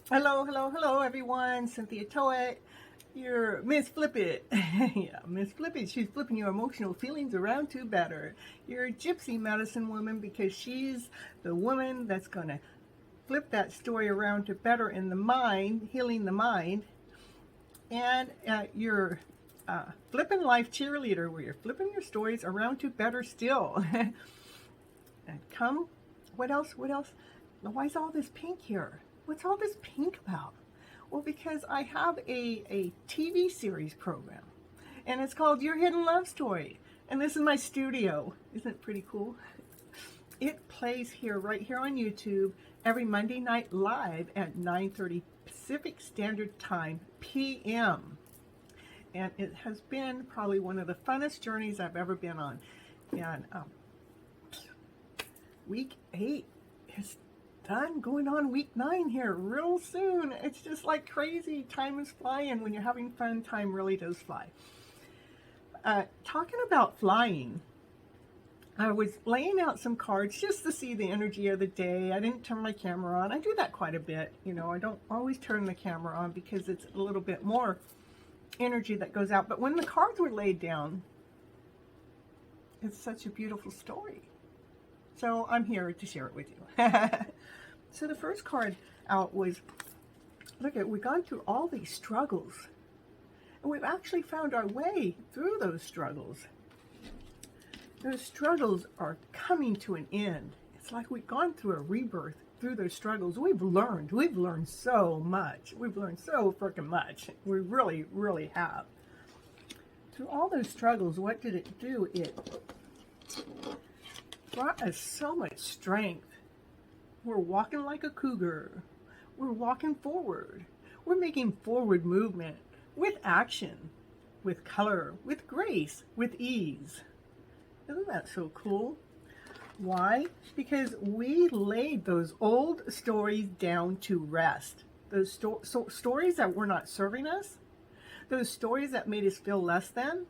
Hello, hello, hello, everyone. Cynthia Toet, your Miss Flip It. Yeah, Miss Flip It. She's flipping your emotional feelings around to better. You're a Gypsy medicine woman because she's the woman that's going to flip that story around to better in the mind, healing the mind. And you're flipping life cheerleader where you're flipping your stories around to better still. And come, what else? What else? Why is all this pink here? What's all this pink about? Well, because I have a TV series program, and it's called Your Hidden Love Story. And this is my studio. Isn't it pretty cool? It plays here, right here on YouTube, every Monday night live at 9:30 Pacific Standard Time, p.m. And it has been probably one of the funnest journeys I've ever been on. And week 8 is done, going on week 9 here real soon. It's just like crazy. Time is flying. When you're having fun, time really does fly. Talking about flying, I was laying out some cards just to see the energy of the day. I didn't turn my camera on. I do that quite a bit. You know, I don't always turn the camera on because it's a little bit more energy that goes out. But when the cards were laid down, it's such a beautiful story. So I'm here to share it with you. So the first card out was, look at, we've gone through all these struggles. And we've actually found our way through those struggles. Those struggles are coming to an end. It's like we've gone through a rebirth through those struggles. We've learned so much. We've learned so freaking much. We really, really have. Through all those struggles, what did it do? It brought us so much strength. We're walking like a cougar. We're walking forward. We're making forward movement with action, with color, with grace, with ease. Isn't that so cool? Why? Because we laid those old stories down to rest. Those stories that were not serving us, those stories that made us feel less than,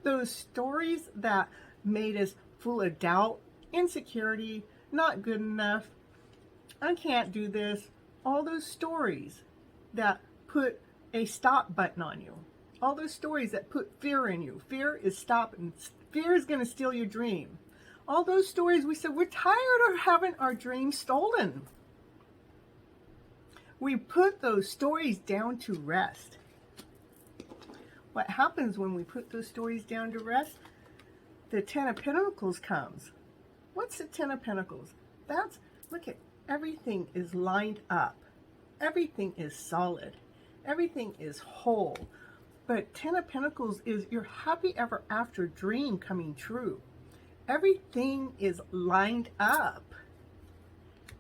those stories that made us full of doubt, insecurity, not good enough, I can't do this. All those stories that put a stop button on you. All those stories that put fear in you. Fear is stopping. Fear is going to steal your dream. All those stories we said, we're tired of having our dreams stolen. We put those stories down to rest. What happens when we put those stories down to rest? The Ten of Pentacles comes. What's the Ten of Pentacles? That's, look at, everything is lined up. Everything is solid. Everything is whole. But Ten of Pentacles is your happy ever after dream coming true. Everything is lined up.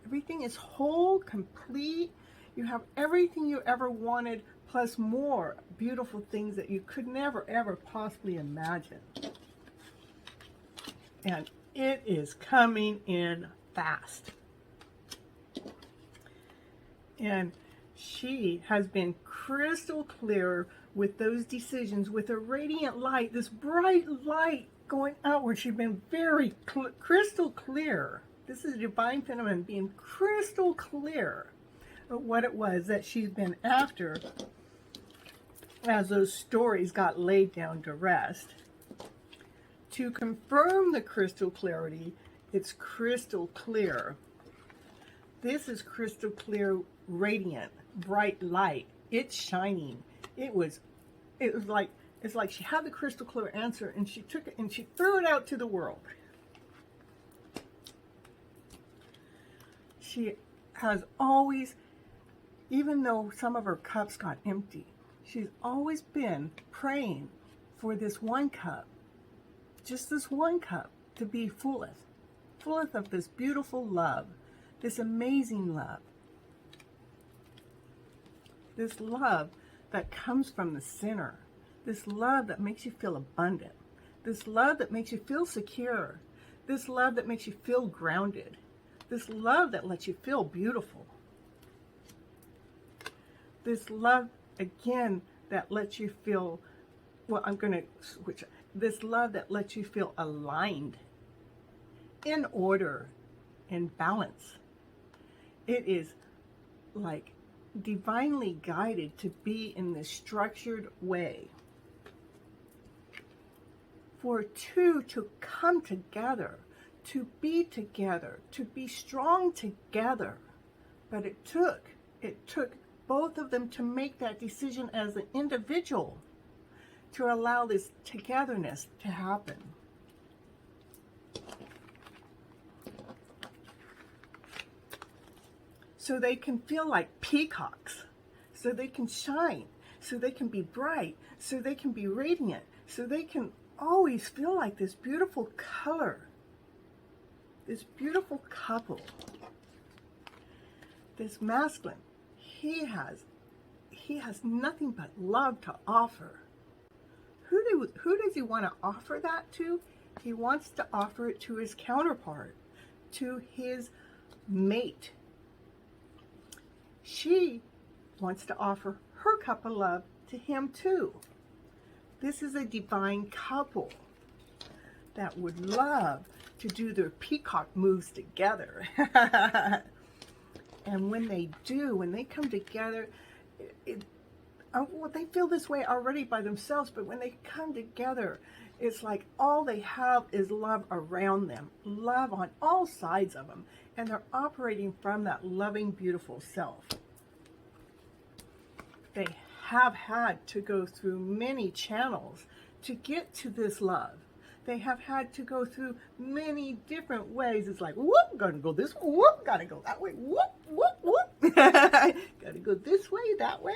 Everything is whole, complete. You have everything you ever wanted, plus more beautiful things that you could never, ever possibly imagine. And it is coming in fast. And she has been crystal clear with those decisions, with a radiant light, this bright light going outward. She's been very crystal clear. This is divine feminine being crystal clear of what it was that she's been after as those stories got laid down to rest. To confirm the crystal clarity, it's crystal clear. This is crystal clear, radiant, bright light. It's shining. It's like she had the crystal clear answer and she took it and she threw it out to the world. She has always, even though some of her cups got empty, she's always been praying for this one cup, just this one cup, to be fulleth of this beautiful love, this amazing love. This love that comes from the center. This love that makes you feel abundant. This love that makes you feel secure. This love that makes you feel grounded. This love that lets you feel beautiful. This love, again, that lets you feel, well, I'm going to switch. This love that lets you feel aligned, in order, in balance. It is like divinely guided to be in this structured way. For two to come together, to be strong together. But it took both of them to make that decision as an individual to allow this togetherness to happen. So they can feel like peacocks, so they can shine, so they can be bright, so they can be radiant, so they can always feel like this beautiful color, this beautiful couple. This masculine, he has nothing but love to offer. Who does he want to offer that to? He wants to offer it to his counterpart, to his mate. She wants to offer her cup of love to him too. This is a divine couple that would love to do their peacock moves together. And when they do, when they come together, well, they feel this way already by themselves, but when they come together, it's like all they have is love around them, love on all sides of them, and they're operating from that loving, beautiful self. They have had to go through many channels to get to this love. They have had to go through many different ways. It's like, whoop, gotta go this way, whoop, gotta go that way, whoop, whoop, whoop. Gotta go this way, that way.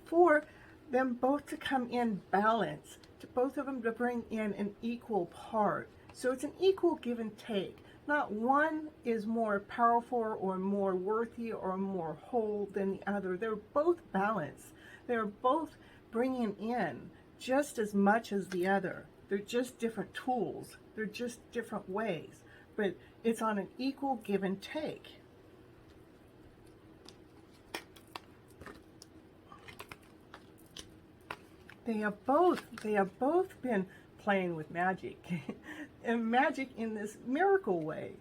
For them both to come in balance, to both of them to bring in an equal part. So it's an equal give and take. Not one is more powerful or more worthy or more whole than the other. They're both balanced. They're both bringing in just as much as the other. They're just different tools. They're just different ways. But it's on an equal give and take. They have both been playing with magic. And magic in this miracle way.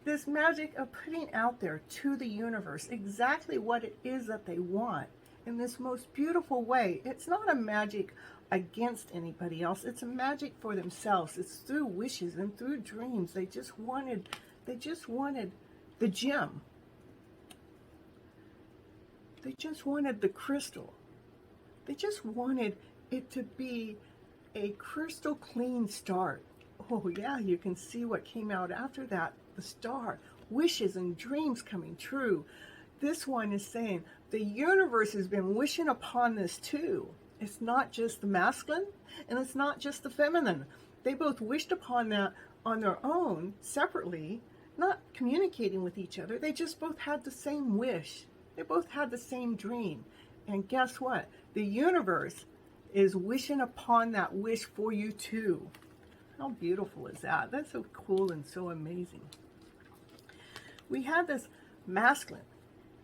This magic of putting out there to the universe exactly what it is that they want in this most beautiful way. It's not a magic against anybody else. It's a magic for themselves. It's through wishes and through dreams. They just wanted the gem. They just wanted the crystal. They just wanted it to be a crystal clean start. Oh yeah, you can see what came out after that, the star. Wishes and dreams coming true. This one is saying the universe has been wishing upon this too. It's not just the masculine and it's not just the feminine. They both wished upon that on their own, separately, not communicating with each other. They just both had the same wish. They both had the same dream. And guess what? The universe is wishing upon that wish for you too. How beautiful is that? That's so cool and so amazing. We have this masculine.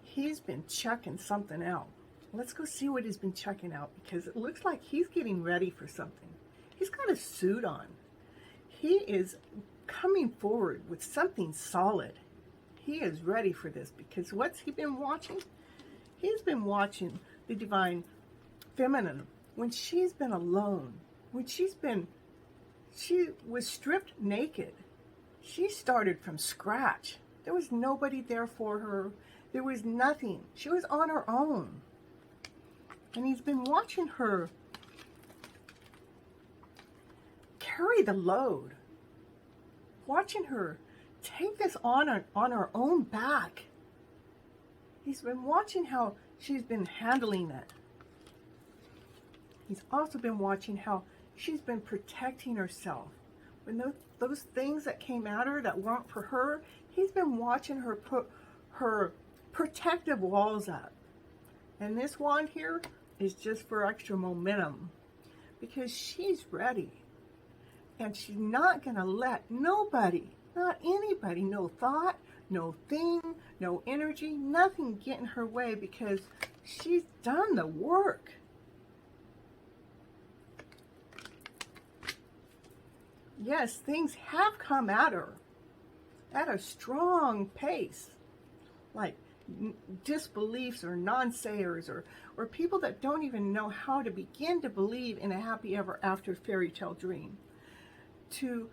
He's been checking something out. Let's go see what he's been checking out, because it looks like he's getting ready for something. He's got a suit on. He is coming forward with something solid. He is ready for this, because what's he been watching? He's been watching the divine feminine when she's been alone, when she was stripped naked. She started from scratch. There was nobody there for her. There was nothing. She was on her own. And he's been watching her carry the load. Watching her take this on her own back. He's been watching how she's been handling it. He's also been watching how she's been protecting herself. When those things that came at her that weren't for her, he's been watching her put her protective walls up. And this wand here is just for extra momentum, because she's ready. And she's not going to let nobody, not anybody, no thought, no thing, no energy, nothing get in her way, because she's done the work. Yes, things have come at her at a strong pace. Like disbeliefs or non-sayers, or people that don't even know how to begin to believe in a happy ever after fairy tale dream, to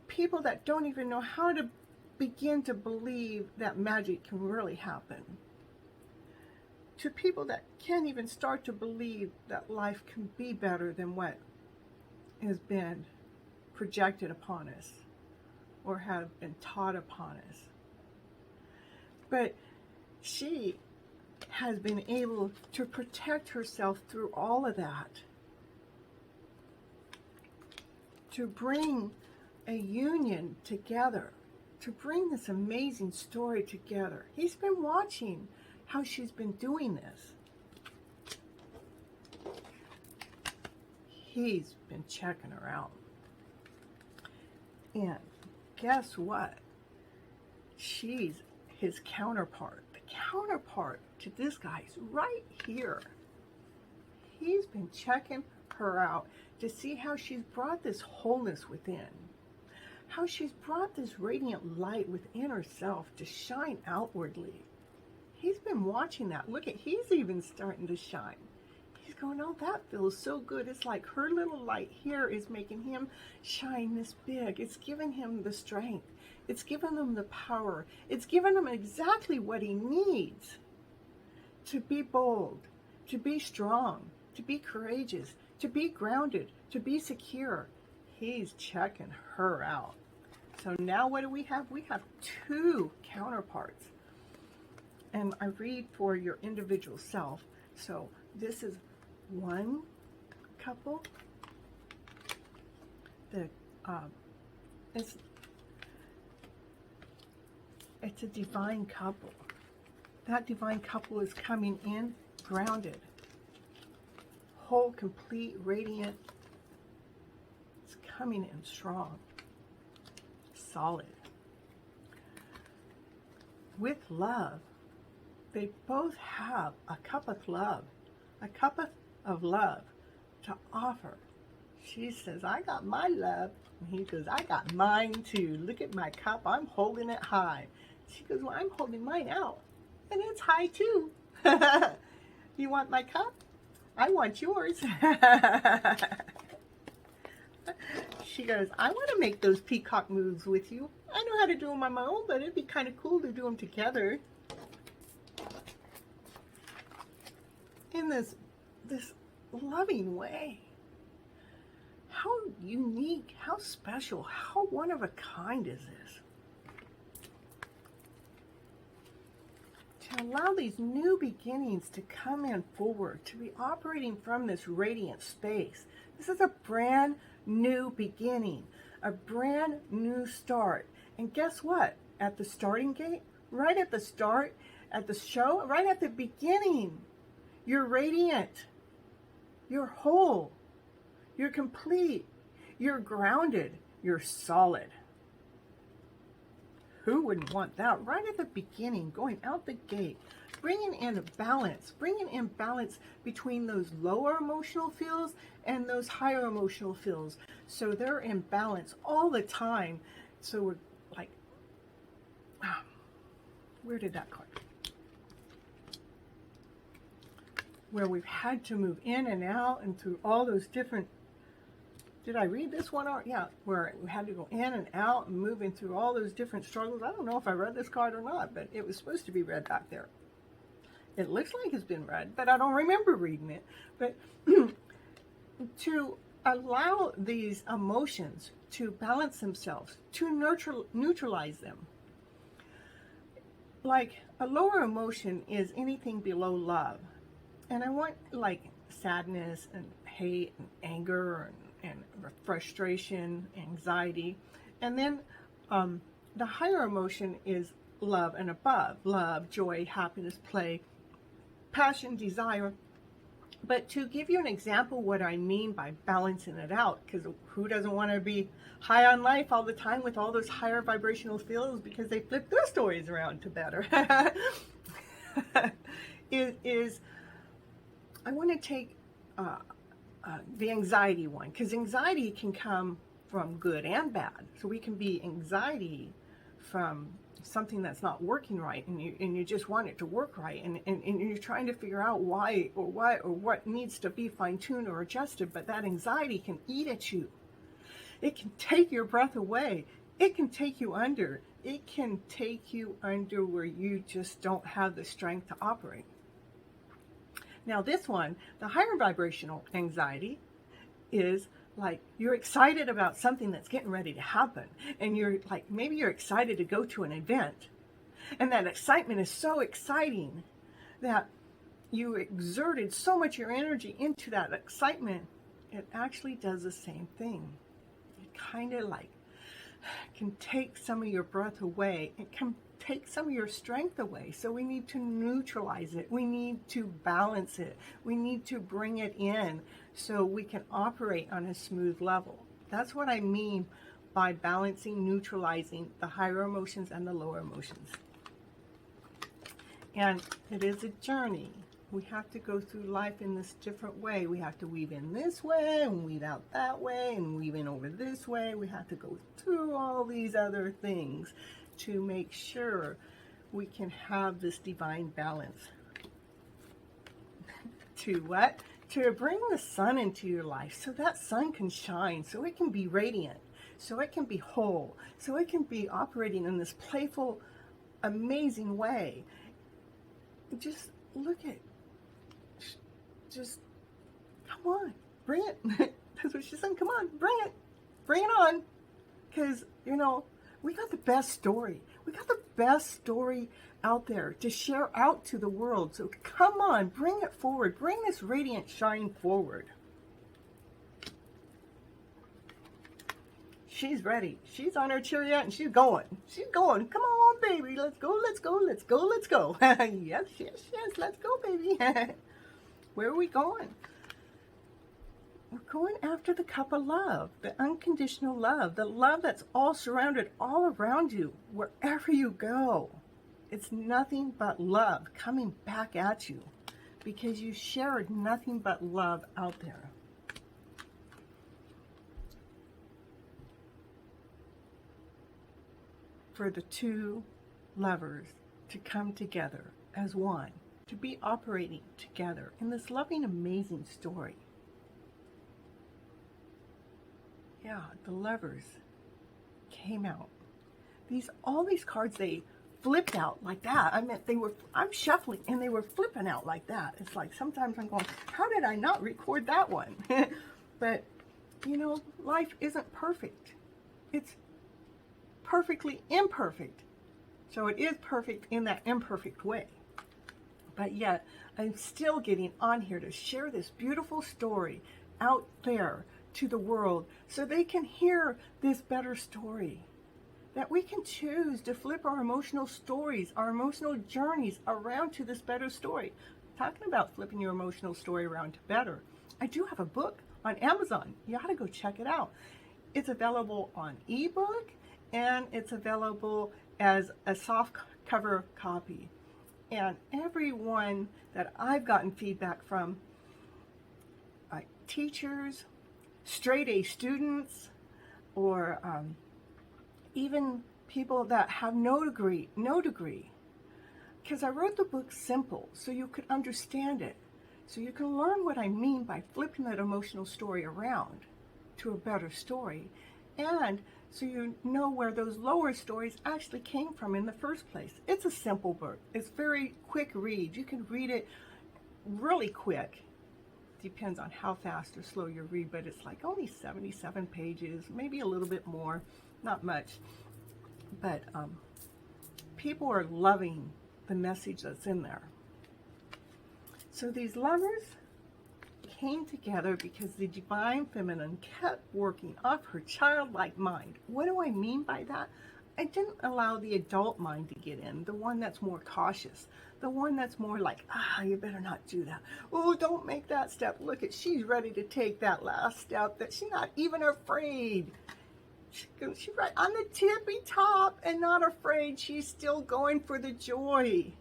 people that don't even know how to begin to believe that magic can really happen, to people that can't even start to believe that life can be better than what has been projected upon us or have been taught upon us. But she has been able to protect herself through all of that, to bring a union together, to bring this amazing story together. He's been watching how she's been doing this. He's been checking her out. And guess what? She's his counterpart. The counterpart to this guy's right here. He's been checking her out to see how she's brought this wholeness within, how she's brought this radiant light within herself to shine outwardly. He's been watching that. Look at, he's even starting to shine. He's going, oh, that feels so good. It's like her little light here is making him shine this big. It's giving him the strength. It's giving him the power. It's giving him exactly what he needs to be bold, to be strong, to be courageous, to be grounded, to be secure. He's checking her out. So now what do we have? We have two counterparts. And I read for your individual self. So this is one couple. It's a divine couple. That divine couple is coming in grounded, whole, complete, radiant. It's coming in strong, solid, with love. They both have a cup of love to offer. She says, I got my love. And he goes, I got mine too. Look at my cup. I'm holding it high. She goes, well, I'm holding mine out. And it's high too. You want my cup? I want yours. She goes, I want to make those peacock moves with you. I know how to do them on my own, but it'd be kind of cool to do them together. In this loving way. How unique, how special, how one of a kind is this? To allow these new beginnings to come in forward, to be operating from this radiant space. This is a brand new beginning, a brand new start. And guess what? At the starting gate, right at the start, at the show, right at the beginning, you're radiant, you're whole, you're complete, you're grounded, you're solid. Who wouldn't want that right at the beginning, going out the gate, bringing in balance between those lower emotional fields and those higher emotional fields. So they're in balance all the time. So we're like, where did that card? Where we've had to move in and out and through all those different, did I read this one out? Yeah, where we had to go in and out and moving through all those different struggles. I don't know if I read this card or not, but it was supposed to be read back there. It looks like it's been read, but I don't remember reading it. But to allow these emotions to balance themselves, to neutralize them. Like a lower emotion is anything below love. And I want like sadness and hate and anger and frustration, anxiety. And then the higher emotion is love and above. Love, joy, happiness, play, passion, desire. But to give you an example what I mean by balancing it out, because who doesn't want to be high on life all the time with all those higher vibrational fields because they flip their stories around to better. I want to take the anxiety one, because anxiety can come from good and bad. So we can be anxiety from something that's not working right, and you just want it to work right, and you're trying to figure out why or what needs to be fine-tuned or adjusted, but that anxiety can eat at you. It can take your breath away. It can take you under. It can take you under where you just don't have the strength to operate. Now this one, the higher vibrational anxiety, is like you're excited about something that's getting ready to happen, and you're like, maybe you're excited to go to an event, and that excitement is so exciting that you exerted so much of your energy into that excitement. It actually does the same thing. It kind of like can take some of your breath away. It can take some of your strength away. So we need to neutralize it. We need to balance it. We need to bring it in so we can operate on a smooth level. That's what I mean by balancing, neutralizing the higher emotions and the lower emotions. And it is a journey. We have to go through life in this different way. We have to weave in this way and weave out that way and weave in over this way. We have to go through all these other things to make sure we can have this divine balance. To what? To bring the sun into your life so that sun can shine, so it can be radiant, so it can be whole, so it can be operating in this playful, amazing way. Just look at, just come on, bring it. That's what she's saying. Come on, bring it on. Because, you know, we got the best story. We got the best story out there to share out to the world. So come on, bring it forward. Bring this radiant shine forward. She's ready. She's on her chariot and she's going. She's going. Come on, baby. Let's go, let's go, let's go, let's go. Yes, yes, yes. Let's go, baby. Where are we going? We're going after the cup of love, the unconditional love, the love that's all surrounded all around you, wherever you go. It's nothing but love coming back at you because you shared nothing but love out there. For the two lovers to come together as one, to be operating together in this loving, amazing story. Yeah, the lovers came out. All these cards, they flipped out like that. I'm shuffling and they were flipping out like that. It's like sometimes I'm going, how did I not record that one? But, you know, life isn't perfect. It's perfectly imperfect. So it is perfect in that imperfect way. But yet, I'm still getting on here to share this beautiful story out there to the world so they can hear this better story. That we can choose to flip our emotional stories, our emotional journeys around to this better story. Talking about flipping your emotional story around to better. I do have a book on Amazon. You ought to go check it out. It's available on ebook and it's available as a soft cover copy. And everyone that I've gotten feedback from, teachers, straight A students, or even people that have no degree, because I wrote the book simple so you could understand it, so you can learn what I mean by flipping that emotional story around to a better story, and so you know where those lower stories actually came from in the first place. It's a simple book. It's very quick read. You can read it really quick. Depends on how fast or slow you read, but it's like only 77 pages, maybe a little bit more, not much. But people are loving the message that's in there. So these lovers came together because the divine feminine kept working off her childlike mind. What do I mean by that? I didn't allow the adult mind to get in, the one that's more cautious, the one that's more like, you better not do that. Oh, don't make that step. Look at, she's ready to take that last step that she's not even afraid. She's right on the tippy top and not afraid. She's still going for the joy.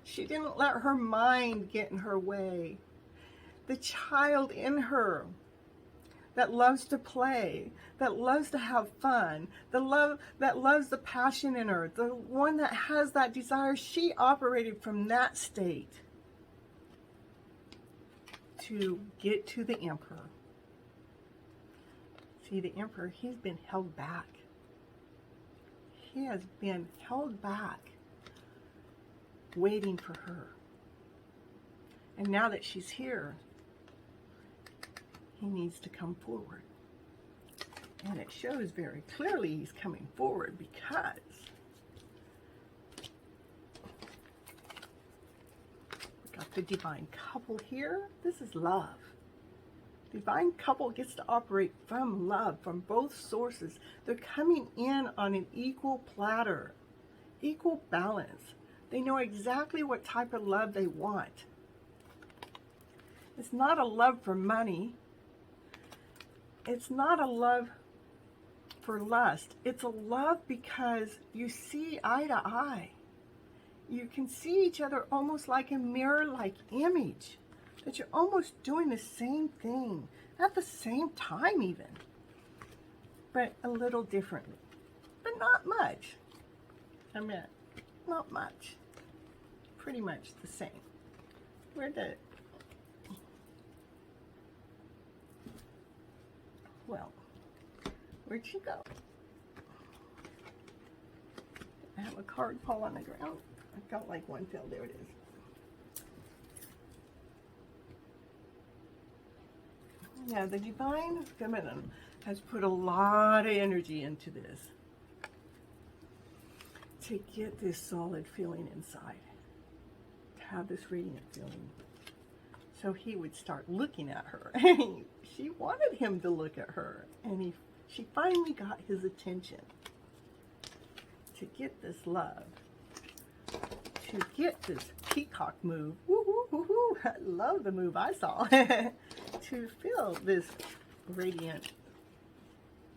She didn't let her mind get in her way. The child in her, that loves to play, that loves to have fun, that loves the passion in her, the one that has that desire. She operated from that state to get to the Emperor. See, the Emperor, he's been held back. He has been held back, waiting for her. And now that she's here, he needs to come forward. And it shows very clearly he's coming forward because we got the divine couple here. This is love. Divine couple gets to operate from love, from both sources. They're coming in on an equal platter, equal balance. They know exactly what type of love they want. It's not a love for money. It's not a love for lust. It's a love because you see eye to eye. You can see each other almost like a mirror-like image. That you're almost doing the same thing at the same time even. But a little differently. But not much. I mean, not much. Pretty much the same. Where'd she go? I have a card fall on the ground. I felt like one fell. There it is. Yeah, the divine feminine has put a lot of energy into this to get this solid feeling inside, to have this radiant feeling. So he would start looking at her. She wanted him to look at her, and she finally got his attention to get this love, to get this peacock move. Woo, woo, woo, woo. I love the move I saw. To feel this radiant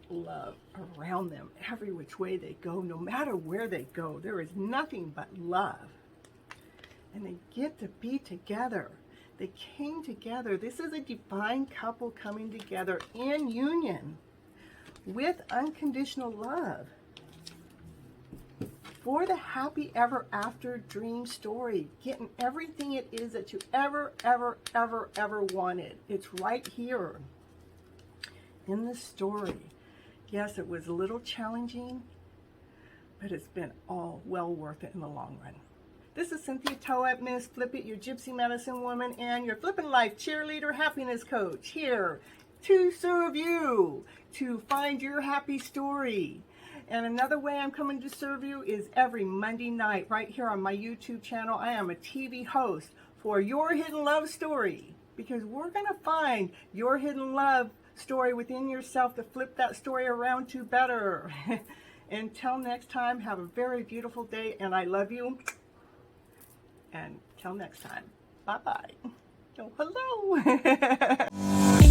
love around them every which way they go, no matter where they go. There is nothing but love. And they get to be together. They came together. This is a divine couple coming together in union with unconditional love for the happy ever after dream story, getting everything it is that you ever wanted. It's right here in the story. Yes, it was a little challenging, but it's been all well worth it in the long run. This is Cynthia Toet, Miss Flip It, your Gypsy medicine woman, and your Flippin' Life cheerleader happiness coach, here to serve you, to find your happy story. And another way I'm coming to serve you is every Monday night right here on my YouTube channel. I am a TV host for Your Hidden Love Story, because we're going to find your hidden love story within yourself to flip that story around to better. Until next time, have a very beautiful day, and I love you. And till next time, bye-bye. Oh, hello.